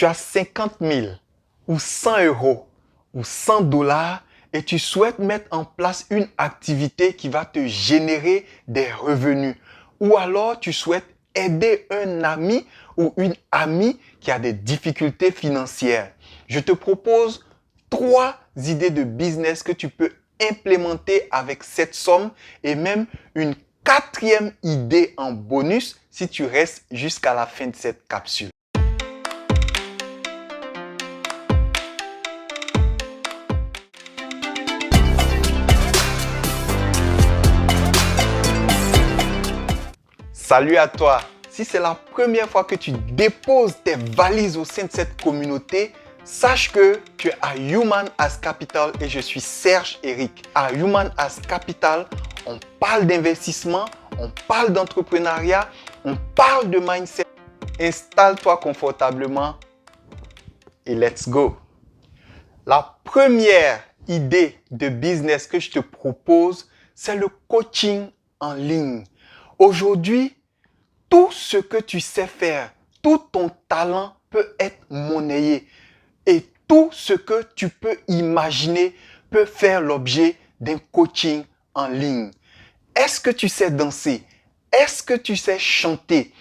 tu as 50 000 ou 100 euros ou 100 dollars et tu souhaites mettre en place une activité qui va te générer des revenus. Ou alors tu souhaites aider un ami ou une amie qui a des difficultés financières. Je te propose 3 idées de business que tu peux implémenter avec cette somme et même une 4e idée en bonus si tu restes jusqu'à la fin de cette capsule. Salut à toi! Si c'est la première fois que tu déposes tes valises au sein de cette communauté, sache que tu es à Human as Capital et je suis Serge Eric. À Human as Capital, on parle d'investissement, on parle d'entrepreneuriat, on parle de mindset. Installe-toi confortablement et let's go! La première idée de business que je te propose, c'est le coaching en ligne. Aujourd'hui, tout ce que tu sais faire, tout ton talent peut être monnayé. Et tout ce que tu peux imaginer peut faire l'objet d'un coaching en ligne. Est-ce que tu sais danser? Est-ce que tu sais chanter?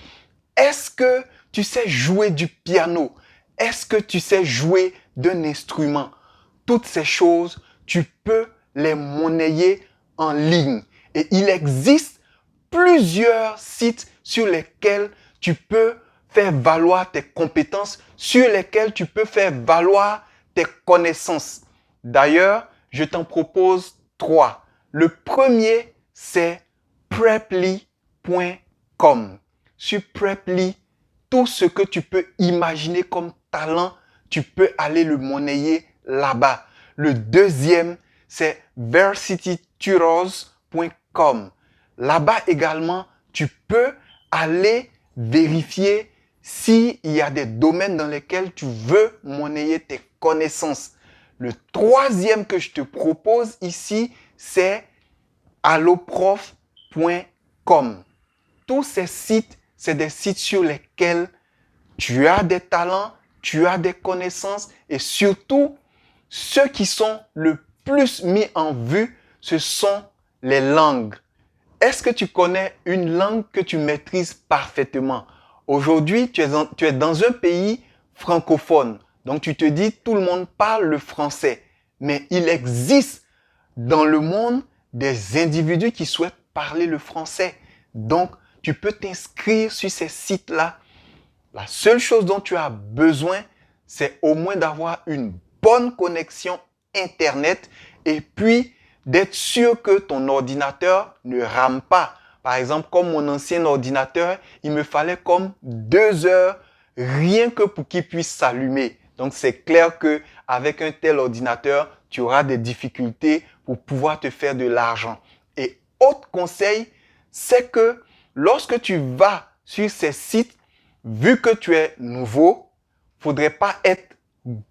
Est-ce que tu sais jouer du piano? Est-ce que tu sais jouer d'un instrument? Toutes ces choses, tu peux les monnayer en ligne. Et il existe plusieurs sites sur lesquels tu peux faire valoir tes compétences, sur lesquels tu peux faire valoir tes connaissances. D'ailleurs, je t'en propose 3. Le premier, c'est preply.com. Sur Preply, tout ce que tu peux imaginer comme talent, tu peux aller le monnayer là-bas. Le deuxième, c'est versitytutors.com. Là-bas également, tu peux aller vérifier s'il y a des domaines dans lesquels tu veux monnayer tes connaissances. Le troisième que je te propose ici, c'est alloprof.com. Tous ces sites, c'est des sites sur lesquels tu as des talents, tu as des connaissances et surtout, ceux qui sont le plus mis en vue, ce sont les langues. Est-ce que tu connais une langue que tu maîtrises parfaitement? Aujourd'hui, tu es dans un pays francophone. Donc, tu te dis, tout le monde parle le français. Mais il existe dans le monde des individus qui souhaitent parler le français. Donc, tu peux t'inscrire sur ces sites-là. La seule chose dont tu as besoin, c'est au moins d'avoir une bonne connexion Internet et puis d'être sûr que ton ordinateur ne rame pas. Par exemple, comme mon ancien ordinateur, il me fallait comme 2 heures rien que pour qu'il puisse s'allumer. Donc, c'est clair qu'avec un tel ordinateur, tu auras des difficultés pour pouvoir te faire de l'argent. Et autre conseil, c'est que lorsque tu vas sur ces sites, vu que tu es nouveau, il ne faudrait pas être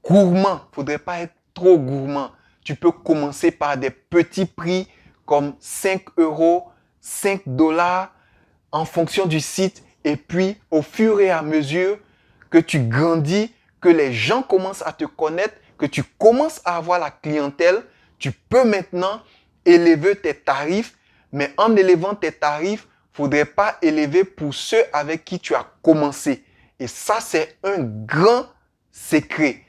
gourmand, il ne faudrait pas être trop gourmand. Tu peux commencer par des petits prix comme 5 euros, 5 dollars en fonction du site. Et puis, au fur et à mesure que tu grandis, que les gens commencent à te connaître, que tu commences à avoir la clientèle, tu peux maintenant élever tes tarifs. Mais en élevant tes tarifs, il ne faudrait pas élever pour ceux avec qui tu as commencé. Et ça, c'est un grand secret.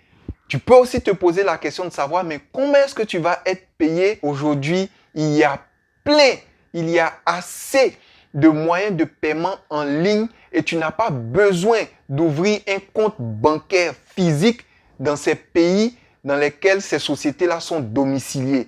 Tu peux aussi te poser la question de savoir, mais combien est-ce que tu vas être payé aujourd'hui? Il y a assez de moyens de paiement en ligne et tu n'as pas besoin d'ouvrir un compte bancaire physique dans ces pays dans lesquels ces sociétés-là sont domiciliées.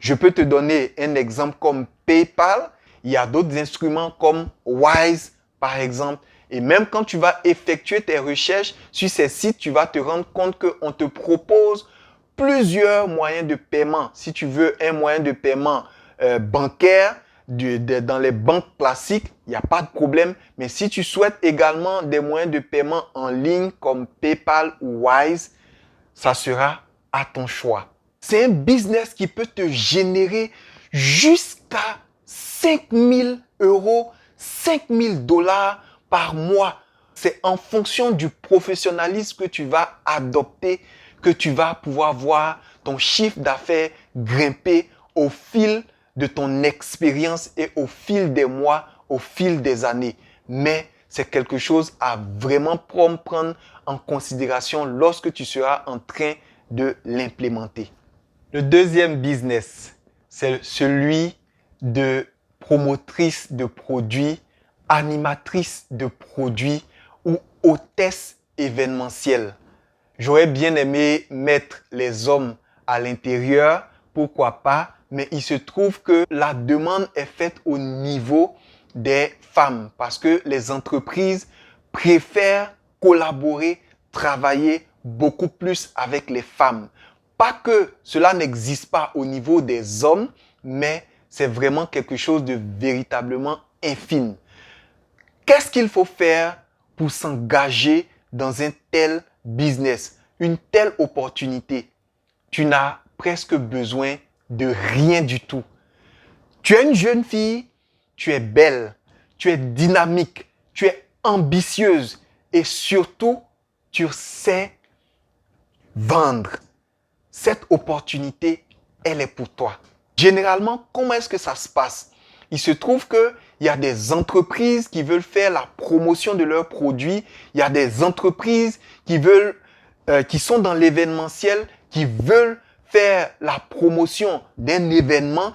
Je peux te donner un exemple comme PayPal. Il y a d'autres instruments comme Wise, par exemple. Et même quand tu vas effectuer tes recherches sur ces sites, tu vas te rendre compte qu'on te propose plusieurs moyens de paiement. Si tu veux un moyen de paiement bancaire dans les banques classiques, il n'y a pas de problème. Mais si tu souhaites également des moyens de paiement en ligne comme PayPal ou Wise, ça sera à ton choix. C'est un business qui peut te générer jusqu'à 5 000 euros, 5 000 dollars par mois. C'est en fonction du professionnalisme que tu vas adopter que tu vas pouvoir voir ton chiffre d'affaires grimper au fil de ton expérience et au fil des mois, au fil des années. Mais c'est quelque chose à vraiment prendre en considération lorsque tu seras en train de l'implémenter. Le deuxième business, c'est celui de promotrice de produits, animatrice de produits ou hôtesse événementielle. J'aurais bien aimé mettre les hommes à l'intérieur, pourquoi pas, mais il se trouve que la demande est faite au niveau des femmes parce que les entreprises préfèrent collaborer, travailler beaucoup plus avec les femmes. Pas que cela n'existe pas au niveau des hommes, mais c'est vraiment quelque chose de véritablement infime. Qu'est-ce qu'il faut faire pour s'engager dans un tel business, une telle opportunité? Tu n'as presque besoin de rien du tout. Tu es une jeune fille, tu es belle, tu es dynamique, tu es ambitieuse et surtout, tu sais vendre. Cette opportunité, elle est pour toi. Généralement, comment est-ce que ça se passe? Il se trouve qu'il y a des entreprises qui veulent faire la promotion de leurs produits. Il y a des entreprises qui sont dans l'événementiel, qui veulent faire la promotion d'un événement.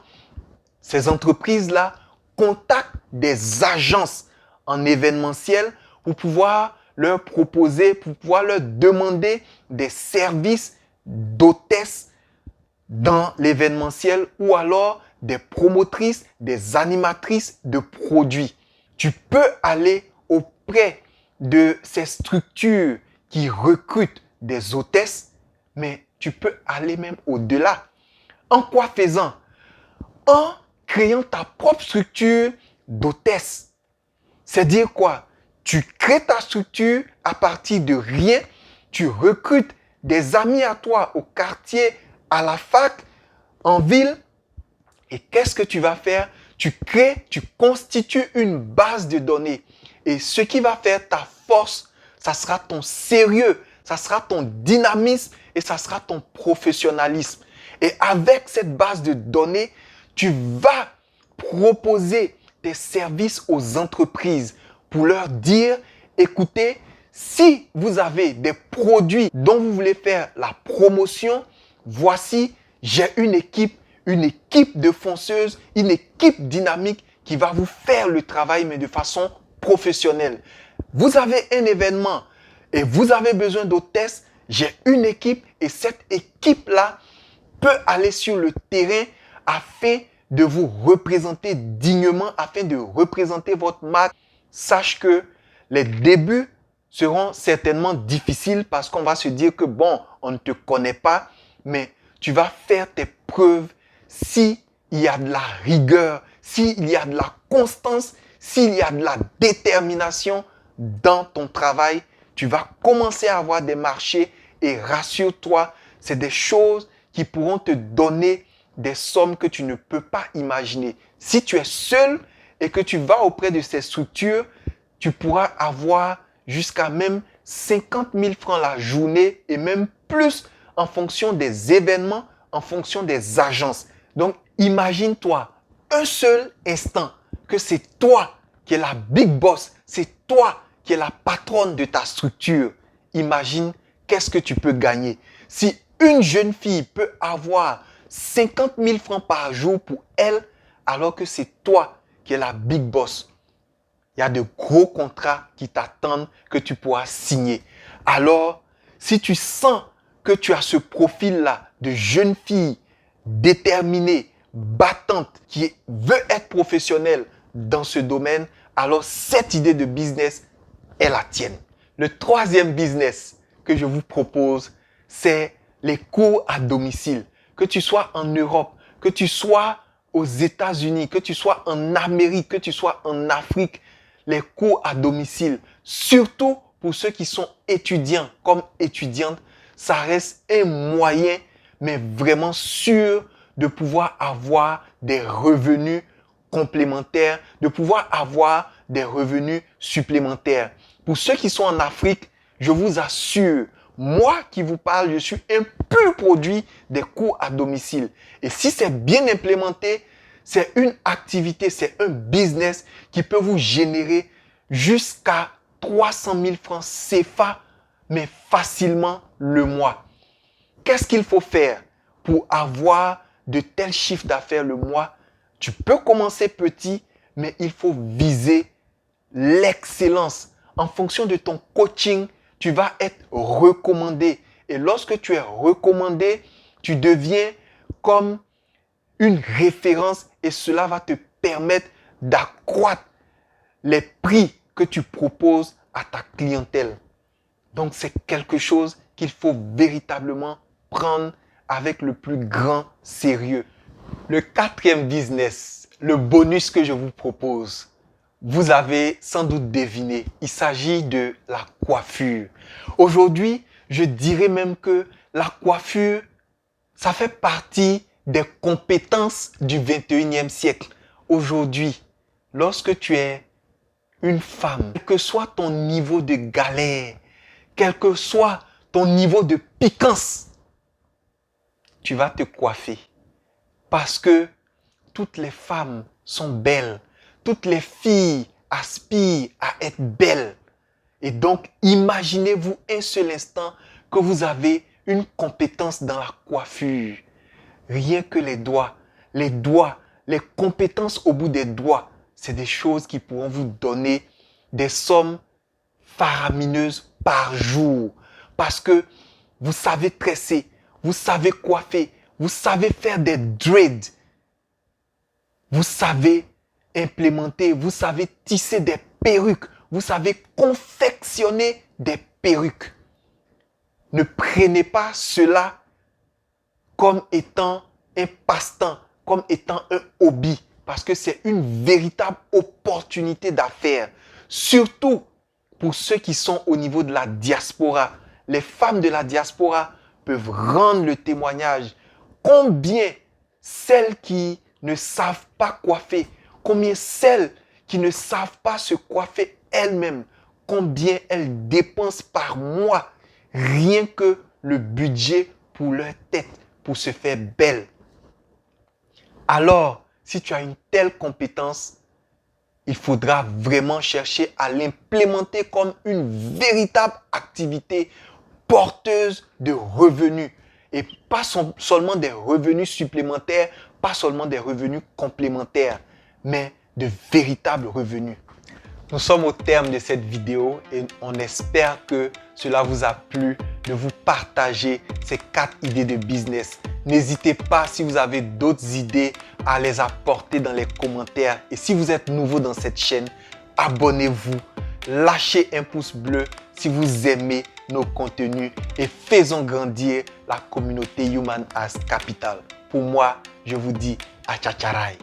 Ces entreprises-là contactent des agences en événementiel pour pouvoir leur proposer, pour pouvoir leur demander des services d'hôtesse dans l'événementiel ou alors des promotrices, des animatrices de produits. Tu peux aller auprès de ces structures qui recrutent des hôtesses, mais tu peux aller même au-delà. En quoi faisant? En créant ta propre structure d'hôtesse. C'est dire quoi? Tu crées ta structure à partir de rien, tu recrutes des amis à toi au quartier, à la fac, en ville. Et qu'est-ce que tu vas faire? Tu constitues une base de données. Et ce qui va faire ta force, ça sera ton sérieux, ça sera ton dynamisme et ça sera ton professionnalisme. Et avec cette base de données, tu vas proposer tes services aux entreprises pour leur dire, écoutez, si vous avez des produits dont vous voulez faire la promotion, voici, j'ai une équipe de fonceuses, une équipe dynamique qui va vous faire le travail, mais de façon professionnelle. Vous avez un événement et vous avez besoin d'hôtesses, j'ai une équipe et cette équipe-là peut aller sur le terrain afin de vous représenter dignement, afin de représenter votre marque. Sache que les débuts seront certainement difficiles parce qu'on va se dire que bon, on ne te connaît pas, mais tu vas faire tes preuves s'il y a de la rigueur, s'il y a de la constance, s'il y a de la détermination dans ton travail. Tu vas commencer à avoir des marchés et rassure-toi, c'est des choses qui pourront te donner des sommes que tu ne peux pas imaginer. Si tu es seul et que tu vas auprès de ces structures, tu pourras avoir jusqu'à même 50 000 francs la journée et même plus en fonction des événements, en fonction des agences. Donc, imagine-toi un seul instant que c'est toi qui es la big boss, c'est toi qui es la patronne de ta structure. Imagine qu'est-ce que tu peux gagner. Si une jeune fille peut avoir 50 000 francs par jour pour elle, alors que c'est toi qui es la big boss. Il y a de gros contrats qui t'attendent que tu pourras signer. Alors, si tu sens que tu as ce profil-là de jeune fille déterminée, battante, qui veut être professionnelle dans ce domaine, alors cette idée de business est la tienne. Le troisième business que je vous propose, c'est les cours à domicile. Que tu sois en Europe, que tu sois aux États-Unis, que tu sois en Amérique, que tu sois en Afrique, les cours à domicile, surtout pour ceux qui sont étudiants comme étudiantes, ça reste un moyen, mais vraiment sûr de pouvoir avoir des revenus complémentaires, de pouvoir avoir des revenus supplémentaires. Pour ceux qui sont en Afrique, je vous assure, moi qui vous parle, je suis un pur produit des cours à domicile. Et si c'est bien implémenté, c'est une activité, c'est un business qui peut vous générer jusqu'à 300 000 francs CFA, mais facilement le mois. Qu'est-ce qu'il faut faire pour avoir de tels chiffres d'affaires le mois? Tu peux commencer petit, mais il faut viser l'excellence. En fonction de ton coaching, tu vas être recommandé. Et lorsque tu es recommandé, tu deviens comme une référence et cela va te permettre d'accroître les prix que tu proposes à ta clientèle. Donc, c'est quelque chose qu'il faut véritablement prendre avec le plus grand sérieux. Le quatrième business, le bonus que je vous propose, vous avez sans doute deviné, il s'agit de la coiffure. Aujourd'hui, je dirais même que la coiffure, ça fait partie des compétences du 21e siècle. Aujourd'hui, lorsque tu es une femme, quel que soit ton niveau de galère, quel que soit ton niveau de piquance, tu vas te coiffer. Parce que toutes les femmes sont belles. Toutes les filles aspirent à être belles. Et donc, imaginez-vous un seul instant que vous avez une compétence dans la coiffure. Rien que les doigts, les compétences au bout des doigts, c'est des choses qui pourront vous donner des sommes faramineuses par jour. Parce que vous savez tresser, vous savez coiffer, vous savez faire des dreads, vous savez implémenter, vous savez tisser des perruques, vous savez confectionner des perruques. Ne prenez pas cela comme étant un passe-temps, comme étant un hobby, parce que c'est une véritable opportunité d'affaires. Surtout pour ceux qui sont au niveau de la diaspora. Les femmes de la diaspora peuvent rendre le témoignage. Combien celles qui ne savent pas coiffer, combien celles qui ne savent pas se coiffer elles-mêmes, combien elles dépensent par mois rien que le budget pour leur tête, pour se faire belle. Alors, si tu as une telle compétence, il faudra vraiment chercher à l'implémenter comme une véritable activité porteuse de revenus. Et pas seulement des revenus supplémentaires, pas seulement des revenus complémentaires, mais de véritables revenus. Nous sommes au terme de cette vidéo et on espère que cela vous a plu de vous partager ces 4 idées de business. N'hésitez pas, si vous avez d'autres idées, à les apporter dans les commentaires. Et si vous êtes nouveau dans cette chaîne, abonnez-vous, lâchez un pouce bleu si vous aimez nos contenus et faisons grandir la communauté Human as Capital. Pour moi, je vous dis à Tchacharai.